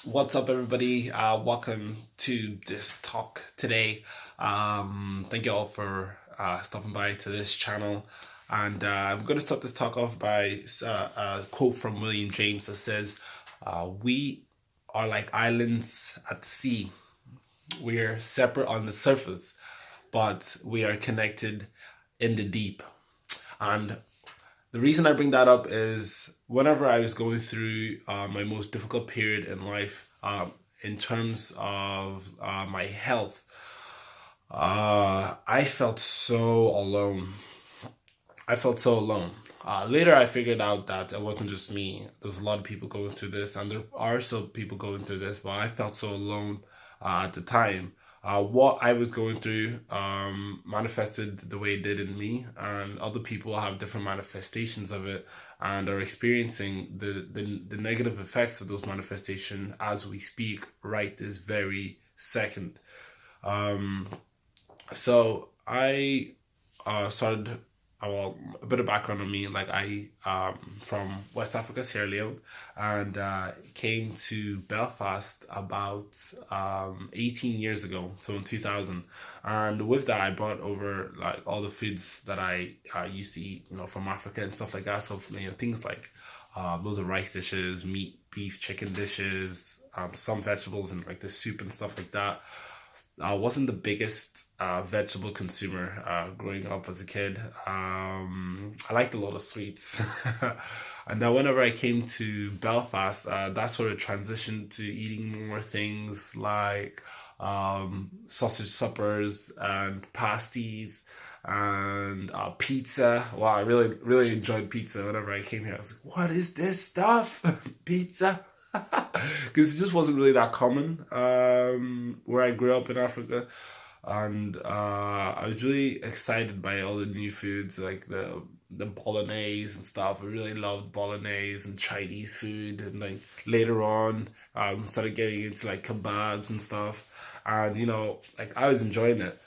What's up, everybody? Welcome to this talk today. Thank you all for stopping by to this channel. And I'm going to start this talk off by a quote from William James that says, "We are like islands at the sea. We're separate on the surface, but we are connected in the deep." And the reason I bring that up is whenever I was going through my most difficult period in life, in terms of my health, I felt so alone. I felt so alone. Later, I figured out that it wasn't just me. There's a lot of people going through this, and there are still people going through this, but I felt so alone at the time. What I was going through manifested the way it did in me, and other people have different manifestations of it and are experiencing the negative effects of those manifestations as we speak right this very second. Um, so I started. Well, a bit of background on me. Like I from West Africa, Sierra Leone, and came to Belfast about 18 years ago, so in 2000. And with that, I brought over like all the foods that I used to eat, from Africa and stuff like that. So things like loads of rice dishes, meat, beef, chicken dishes, some vegetables and like the soup and stuff like that. I wasn't the biggest vegetable consumer growing up as a kid. I liked a lot of sweets. And then whenever I came to Belfast, that sort of transitioned to eating more things like sausage suppers and pasties and pizza. Wow, I really, really enjoyed pizza whenever I came here. I was like, what is this stuff? Pizza? Because it just wasn't really that common where I grew up in Africa, and I was really excited by all the new foods like the bolognese and stuff. I really loved bolognese and Chinese food, and like later on, started getting into like kebabs and stuff, and like I was enjoying it.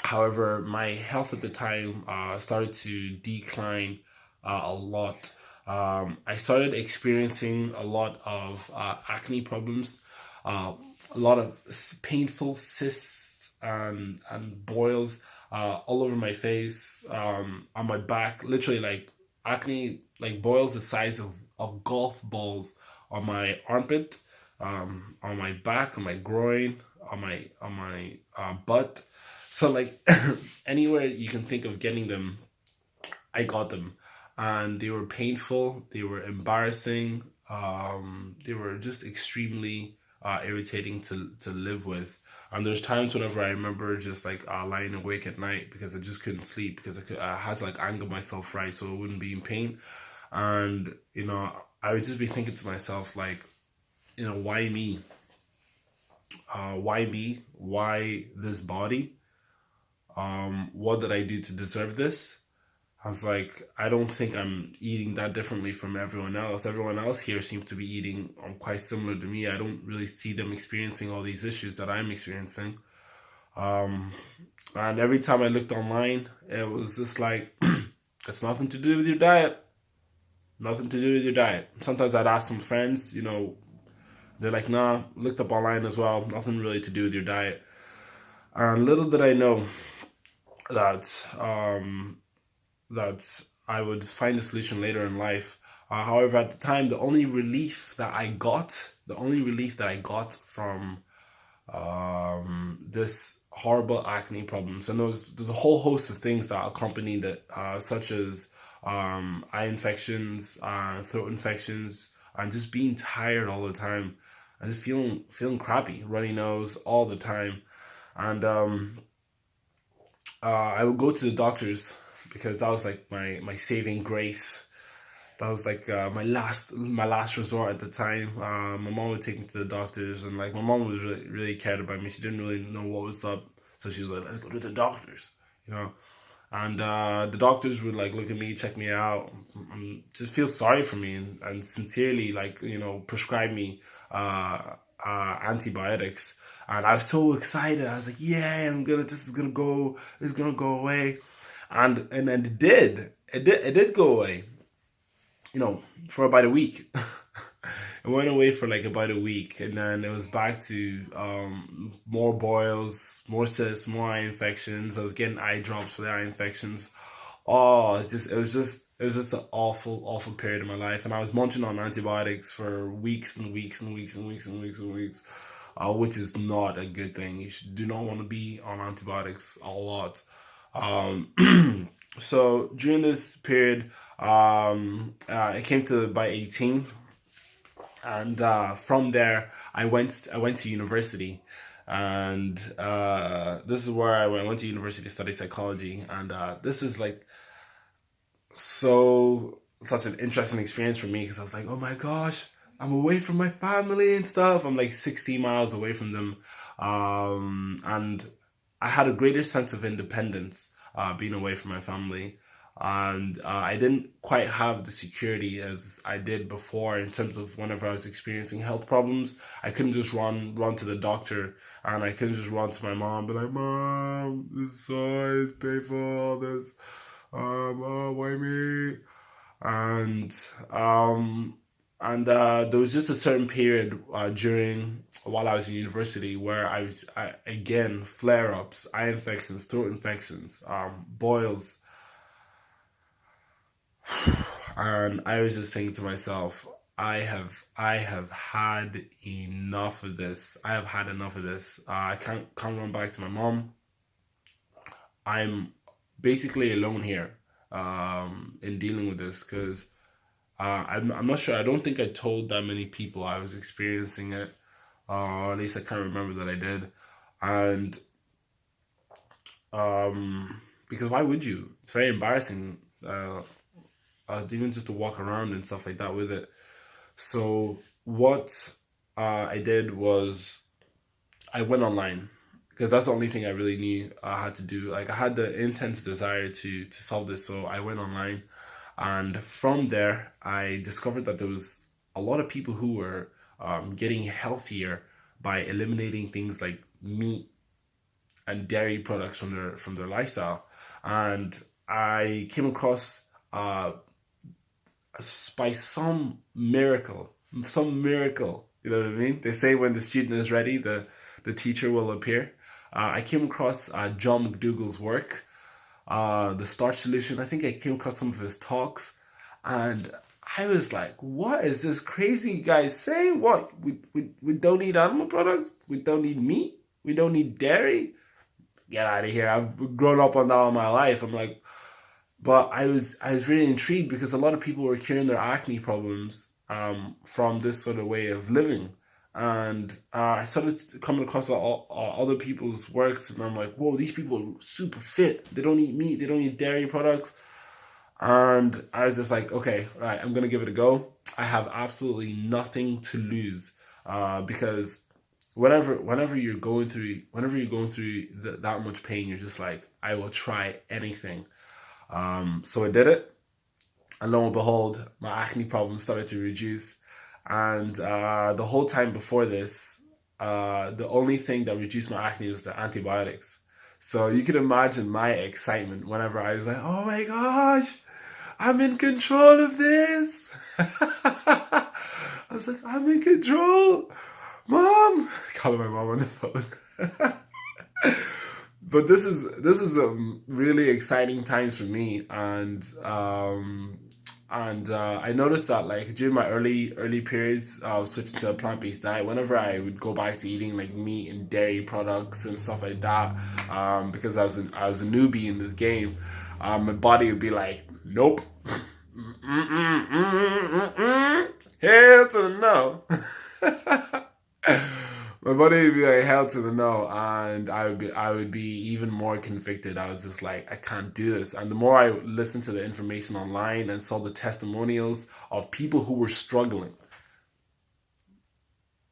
However, my health at the time started to decline a lot. I started experiencing a lot of acne problems, a lot of painful cysts and boils all over my face, on my back, literally like acne, like boils the size of golf balls on my armpit, on my back, on my groin, on my butt. So like anywhere you can think of getting them, I got them, and they were painful. They were embarrassing. They were just extremely irritating to live with. And there's times whenever I remember just like lying awake at night because I just couldn't sleep because I had to like anger myself right so I wouldn't be in pain. And I would just be thinking to myself like, why me? Why me? Why this body? What did I do to deserve this? I was like, I don't think I'm eating that differently from everyone else. Everyone else here seems to be eating quite similar to me. I don't really see them experiencing all these issues that I'm experiencing. Um, and every time I looked online, it was just like, it's nothing to do with your diet. Nothing to do with your diet. Sometimes I'd ask some friends, they're like, nah, looked up online as well. Nothing really to do with your diet. And little did I know that that I would find a solution later in life. However, at the time, the only relief that I got from this horrible acne problems, and there's a whole host of things that accompanied it, such as eye infections, throat infections, and just being tired all the time, and just feeling crappy, runny nose all the time, and I would go to the doctors because that was like my saving grace. That was like my last resort at the time. My mom would take me to the doctors, and like my mom was really really cared about me. She didn't really know what was up, so she was like, "Let's go to the doctors," you know. And the doctors would like look at me, check me out, and just feel sorry for me, and sincerely like prescribe me antibiotics. And I was so excited. I was like, "Yeah, this is gonna go. It's gonna go away." And it did. It did go away. For about a week. It went away for like about a week, and then it was back to more boils, more cysts, more eye infections. I was getting eye drops for the eye infections. Oh, it was just an awful period of my life, and I was munching on antibiotics for weeks and weeks and weeks and weeks and weeks and weeks, which is not a good thing. Do not want to be on antibiotics a lot. So during this period, it came to by 18, and from there I went to university, and this is where I went to university to study psychology, and this is like such an interesting experience for me because I was like, oh my gosh, I'm away from my family and stuff. I'm like 60 miles away from them, and I had a greater sense of independence being away from my family. And I didn't quite have the security as I did before in terms of whenever I was experiencing health problems. I couldn't just run to the doctor, and I couldn't just run to my mom and be like, Mom, this is so it's painful, all this. Oh, why me? And there was just a certain period during while I was in university where I again flare ups, eye infections, throat infections, boils, and I was just thinking to myself, I have had enough of this. I have had enough of this. I can't run back to my mom. I'm basically alone here in dealing with this because I'm not sure. I don't think I told that many people I was experiencing it. At least I can't remember that I did. And because why would you? It's very embarrassing, even just to walk around and stuff like that with it. So what I did was I went online because that's the only thing I really knew I had to do. Like I had the intense desire to solve this, so I went online, and from there I discovered that there was a lot of people who were getting healthier by eliminating things like meat and dairy products from their lifestyle, and I came across by some miracle. You know what I mean? They say when the student is ready, the teacher will appear. I came across John McDougall's work, the starch solution. I think I came across some of his talks, and I was like, what is this crazy guy saying? What? We don't need animal products? We don't need meat? We don't need dairy? Get out of here. I've grown up on that all my life. I'm like, but I was really intrigued because a lot of people were curing their acne problems from this sort of way of living. And I started coming across all other people's works, and I'm like, whoa, these people are super fit. They don't eat meat. They don't eat dairy products. And I was just like, okay, right, I'm gonna give it a go. I have absolutely nothing to lose because whenever you're going through that much pain, you're just like, I will try anything. So I did it, and lo and behold, my acne problem started to reduce. And the whole time before this, the only thing that reduced my acne was the antibiotics. So you can imagine my excitement whenever I was like, oh my gosh, I'm in control of this. I was like, I'm in control. Mom, calling my mom on the phone. But this is really exciting times for me, and I noticed that like during my early periods, I was switching to a plant-based diet. Whenever I would go back to eating like meat and dairy products and stuff like that, because I was a newbie in this game, my body would be like, nope, hell to the no. My body would be like hell to the no, and I would be even more convicted. I was just like, I can't do this. And the more I listened to the information online and saw the testimonials of people who were struggling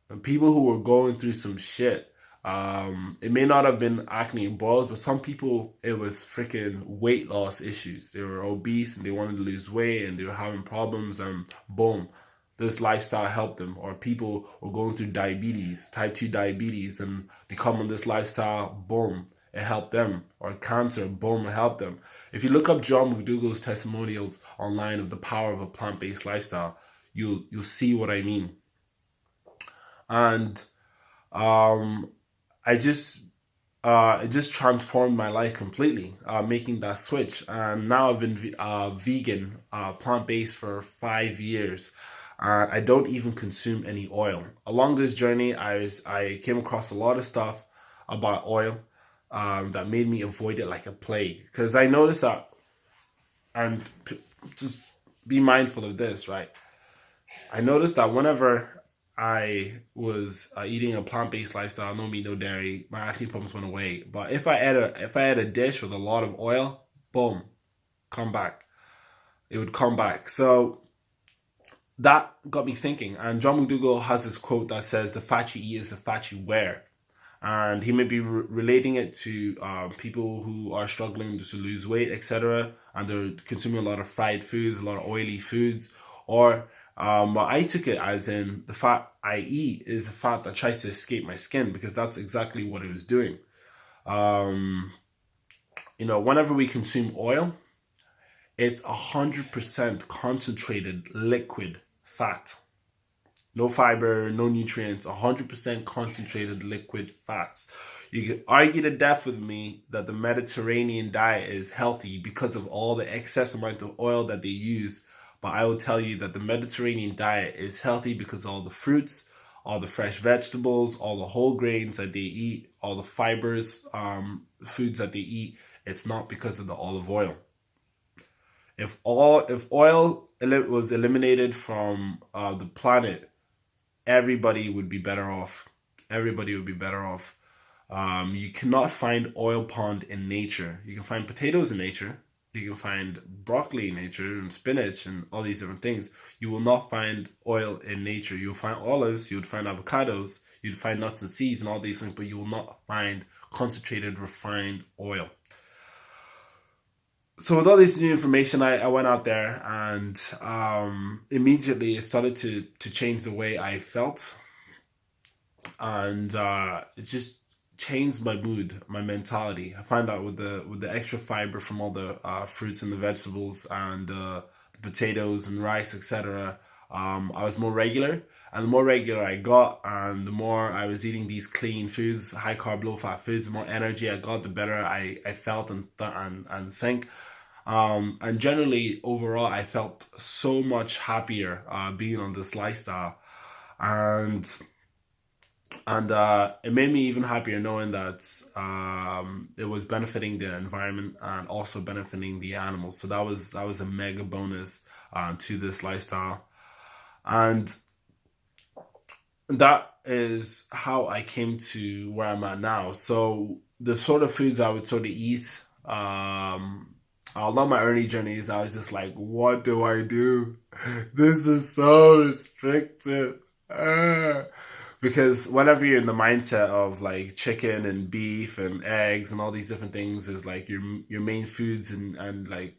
and people who were going through some shit, it may not have been acne and boils, but some people it was freaking weight loss issues. They were obese and they wanted to lose weight and they were having problems, and boom, this lifestyle helped them. Or people were going through diabetes, type 2 diabetes, and they come on this lifestyle, boom, it helped them. Or cancer, boom, it helped them. If you look up John McDougall's testimonials online of the power of a plant-based lifestyle, you'll see what I mean. and um, I just it just transformed my life completely, making that switch. And now I've been vegan, plant based for 5 years. I don't even consume any oil. Along this journey, I came across a lot of stuff about oil that made me avoid it like a plague. Because I noticed that, and just be mindful of this, right? I noticed that whenever I was eating a plant based lifestyle, no meat, no dairy, my acne problems went away. But if I had a dish with a lot of oil, boom, come back. It would come back. So that got me thinking. And John McDougall has this quote that says, "The fat you eat is the fat you wear." And he may be relating it to people who are struggling to lose weight, etc., and they're consuming a lot of fried foods, a lot of oily foods, or but I took it as in the fat I eat is the fat that tries to escape my skin, because that's exactly what it was doing. Um, whenever we consume oil, it's 100% concentrated liquid fat. No fiber, no nutrients, 100% concentrated liquid fats. You can argue to death with me that the Mediterranean diet is healthy because of all the excess amount of oil that they use. But I will tell you that the Mediterranean diet is healthy because of all the fruits, all the fresh vegetables, all the whole grains that they eat, all the fibers, foods that they eat. It's not because of the olive oil. If oil was eliminated from the planet, everybody would be better off. Everybody would be better off. You cannot find oil pond in nature. You can find potatoes in nature. You can find broccoli in nature and spinach and all these different things. You will not find oil in nature. You'll find olives, you would find avocados, you'd find nuts and seeds and all these things, but you will not find concentrated refined oil. So with all this new information, I went out there and immediately it started to change the way I felt, and it just changed my mood, my mentality. I find out with the extra fiber from all the fruits and the vegetables and the potatoes and rice, etc. I was more regular, and the more regular I got, and the more I was eating these clean foods, high carb, low fat foods, the more energy I got, the better I felt and think. And generally, overall, I felt so much happier being on this lifestyle, and it made me even happier knowing that it was benefiting the environment and also benefiting the animals. So that was a mega bonus to this lifestyle, and that is how I came to where I'm at now. So the sort of foods I would sort of eat. Along my early journeys, I was just like, what do I do? This is so restrictive. Because whenever you're in the mindset of like chicken and beef and eggs and all these different things is like your main foods, and like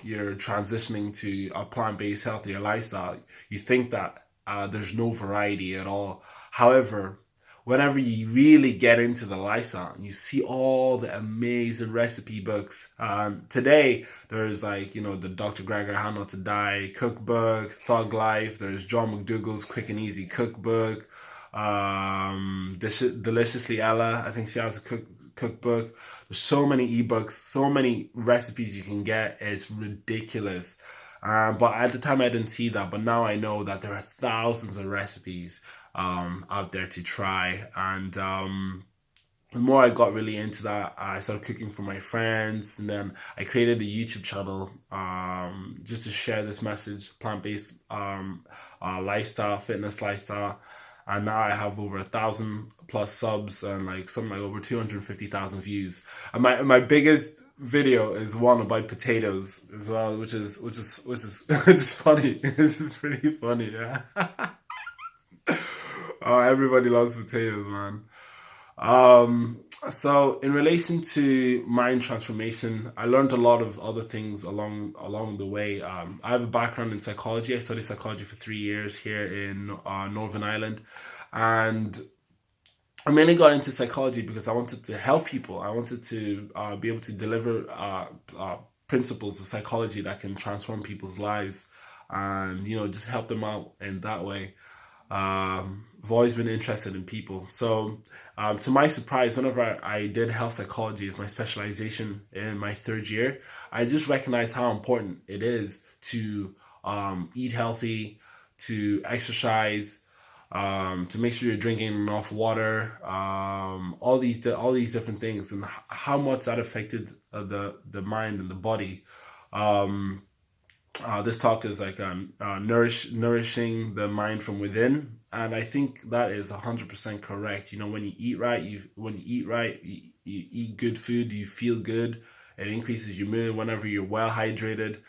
you're transitioning to a plant-based healthier lifestyle, you think that there's no variety at all. However, whenever you really get into the lifestyle, you see all the amazing recipe books. Today, there's like, the Dr. Greger How Not to Die cookbook, Thug Life. There's John McDougall's Quick and Easy cookbook. Deliciously Ella, I think she has a cookbook. There's so many ebooks, so many recipes you can get. It's ridiculous. But at the time I didn't see that, but now I know that there are thousands of recipes out there to try. And the more I got really into that, I started cooking for my friends, and then I created a YouTube channel just to share this message, plant-based lifestyle, fitness lifestyle. And now I have over 1,000 plus subs and like something like over 250,000 views. And my biggest video is one about potatoes as well, which is which is funny. It's pretty funny, yeah. Oh, everybody loves potatoes, man. So in relation to mind transformation, I learned a lot of other things along the way. I have a background in psychology. I studied psychology for 3 years here in Northern Ireland, and I mainly got into psychology because I wanted to help people. I wanted to be able to deliver principles of psychology that can transform people's lives, and just help them out in that way. I've always been interested in people. So to my surprise, whenever I did health psychology as my specialization in my third year, I just recognized how important it is to eat healthy, to exercise, to make sure you're drinking enough water, all these different things, and how much that affected the mind and the body. This talk is like nourishing the mind from within, and I think that is 100% correct. You know, when you eat right, you eat good food, you feel good. It increases your mood whenever you're well hydrated.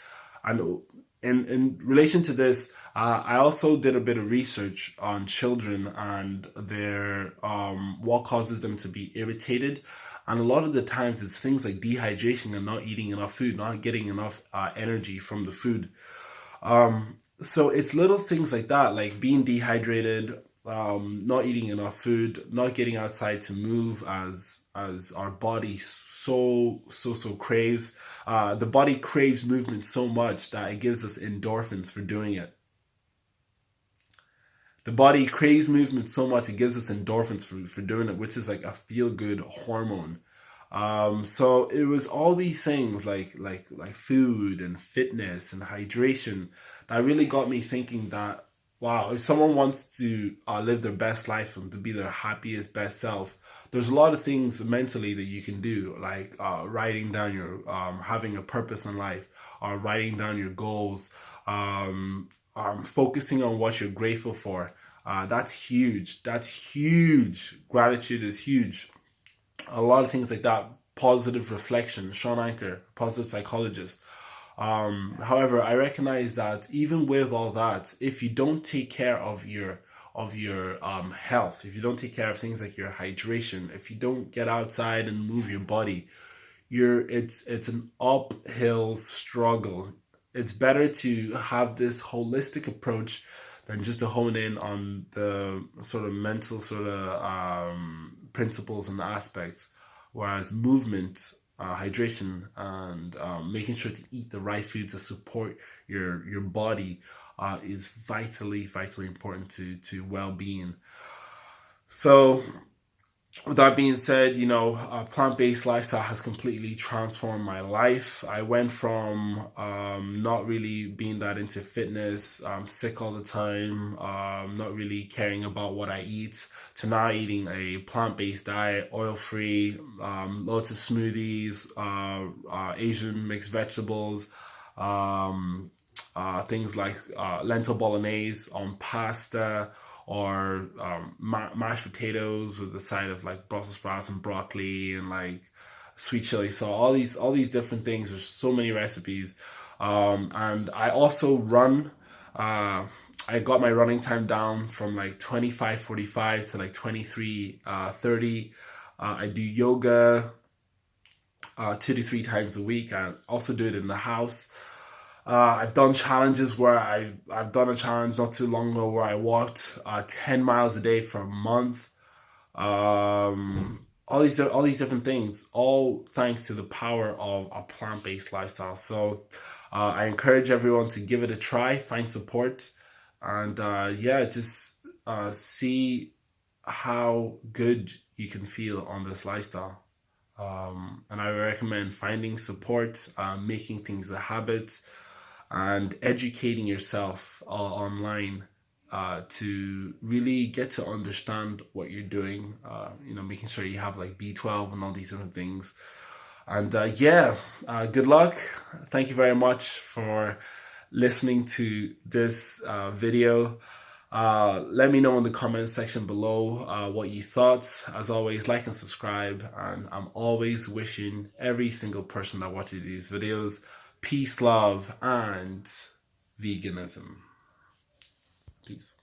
And in relation to this, I also did a bit of research on children and their what causes them to be irritated. And a lot of the times it's things like dehydration and not eating enough food, not getting enough energy from the food. So it's little things like that, like being dehydrated, not eating enough food, not getting outside to move as our body so craves. The body craves movement so much that it gives us endorphins for doing it. The body craves movement so much it gives us endorphins for doing it, which is like a feel good hormone. So it was all these things like food and fitness and hydration that really got me thinking that, wow, if someone wants to live their best life and to be their happiest, best self, there's a lot of things mentally that you can do, like writing down your, having a purpose in life, or writing down your goals, focusing on what you're grateful for. That's huge. That's huge. Gratitude is huge. A lot of things like that. Positive reflection. Sean Anker, positive psychologist. However, I recognize that even with all that, if you don't take care of your health, if you don't take care of things like your hydration, if you don't get outside and move your body, it's an uphill struggle. It's better to have this holistic approach than just to hone in on the sort of mental principles and aspects. Whereas movement, hydration, and making sure to eat the right food to support your body is vitally important to well-being. So with that being said, you know, a plant-based lifestyle has completely transformed my life. I went from not really being that into fitness, sick all the time, not really caring about what I eat, to now eating a plant-based diet, oil-free, loads of smoothies, Asian mixed vegetables, things like lentil bolognese on pasta, or mashed potatoes with the side of like Brussels sprouts and broccoli and like sweet chili. So all these different things. There's so many recipes, and I also run. I got my running time down from like 25:45 to like 23:30. I do yoga 2 to 3 times a week. I also do it in the house. I've done challenges where I've done a challenge not too long ago where I walked 10 miles a day for a month. All these different things, all thanks to the power of a plant-based lifestyle. So I encourage everyone to give it a try, find support, and just see how good you can feel on this lifestyle. And I recommend finding support, making things a habit, and educating yourself online to really get to understand what you're doing. Making sure you have like B12 and all these different things. And good luck. Thank you very much for listening to this video. Let me know in the comments section below what you thought. As always, like and subscribe, and I'm always wishing every single person that watches these videos peace, love, and veganism. Peace.